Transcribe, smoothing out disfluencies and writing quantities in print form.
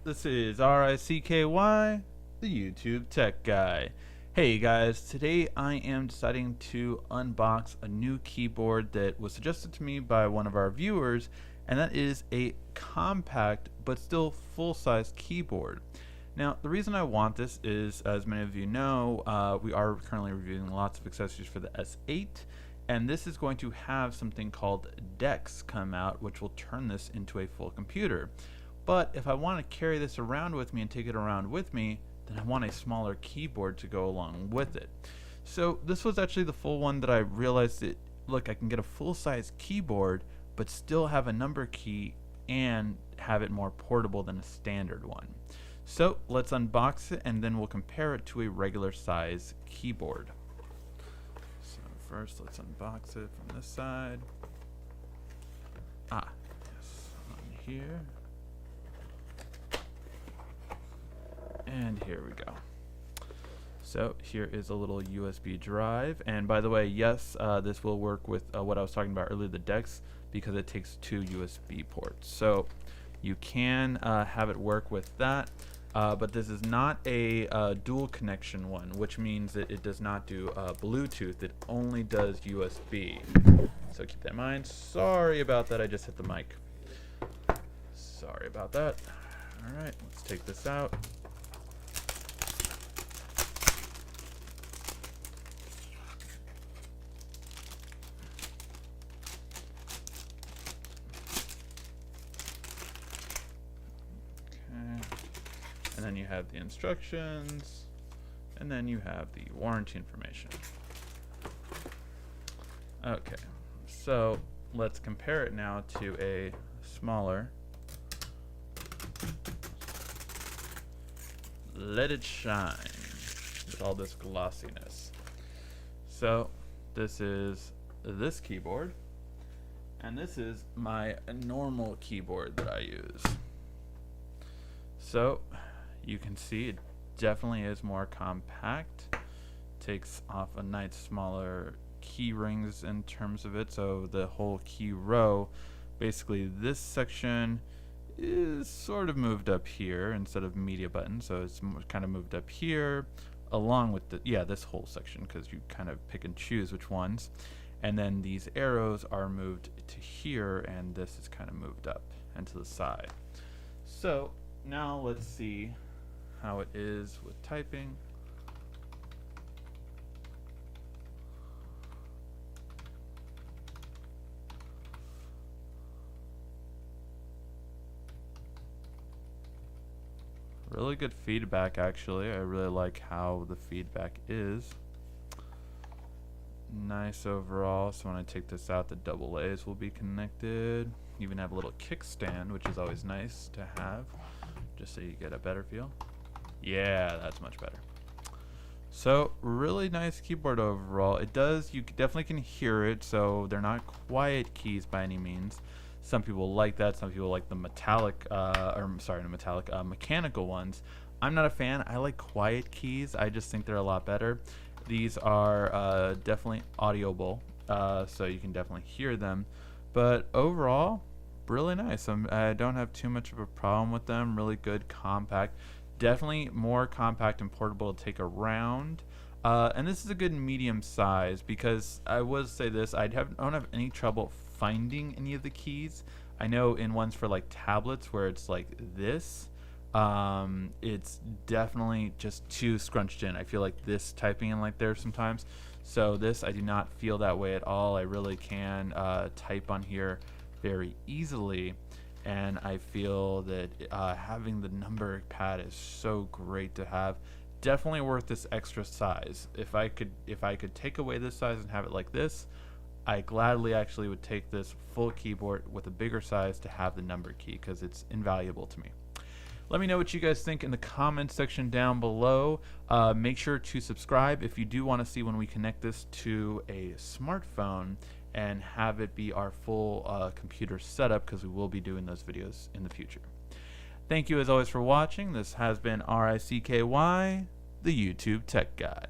This is RICKY, the YouTube Tech Guy. Hey guys, today I am deciding to unbox a new keyboard that was suggested to me by one of our viewers, and that is a compact but still full-size keyboard. Now, the reason I want this is, as many of you know, we are currently reviewing lots of accessories for the S8, and this is going to have something called Dex come out, which will turn this into a full computer. But if I want to carry this around with me and take it around with me, then I want a smaller keyboard to go along with it. So this was actually the full one that I realized that, look, I can get a full-size keyboard but still have a number key and have it more portable than a standard one. So let's unbox it and then we'll compare it to a regular size keyboard. So first let's unbox it from this side. Yes, on here. And here we go. So here is a little USB drive, and by the way, yes, this will work with what I was talking about earlier, the Dex, because it takes 2 USB ports. So you can have it work with that, but this is not a dual connection one, which means that it does not do Bluetooth. It only does USB. So keep that in mind. Sorry about that, I just hit the mic. Sorry about that. All right, let's take this out. And then you have the instructions, and then you have the warranty information. Okay, so let's compare it now to a smaller. Let it shine with all this glossiness. So this is this keyboard, and this is my normal keyboard that I use. So you can see it definitely is more compact, takes off a nice smaller key rings in terms of it, so the whole key row, basically this section is sort of moved up here instead of media button, so it's kind of moved up here along with the, this whole section, because you kind of pick and choose which ones, and then these arrows are moved to here, and this is kind of moved up and to the side. So now let's see how it is with typing. Really good feedback, actually. I really like how the feedback is. Nice overall. So when I take this out, the double A's will be connected. You even have a little kickstand, which is always nice to have, just so you get a better feel. Yeah, that's much better. So really nice keyboard overall. It does, you definitely can hear it, so they're not quiet keys by any means. Some people like that, some people like the metallic, mechanical ones. I'm not a fan. I like quiet keys. I just think they're a lot better. These are definitely audible, so you can definitely hear them. But overall, really nice. I don't have too much of a problem with them. Really good, compact. Definitely more compact and portable to take around. And this is a good medium size, because I would say this, I don't have any trouble finding any of the keys. I know in ones for like tablets where it's like this, it's definitely just too scrunched in. I feel like this typing in like there sometimes. So this, I do not feel that way at all. I really can type on here very easily, and I feel that having the number pad is so great to have. Definitely worth this extra size. If I could take away this size and have it like this, I gladly actually would take this full keyboard with a bigger size to have the number key, because it's invaluable to me. Let me know what you guys think in the comments section down below. Make sure to subscribe if you do want to see when we connect this to a smartphone and have it be our full computer setup, because we will be doing those videos in the future. Thank you as always for watching. This has been RICKY, the YouTube Tech Guy.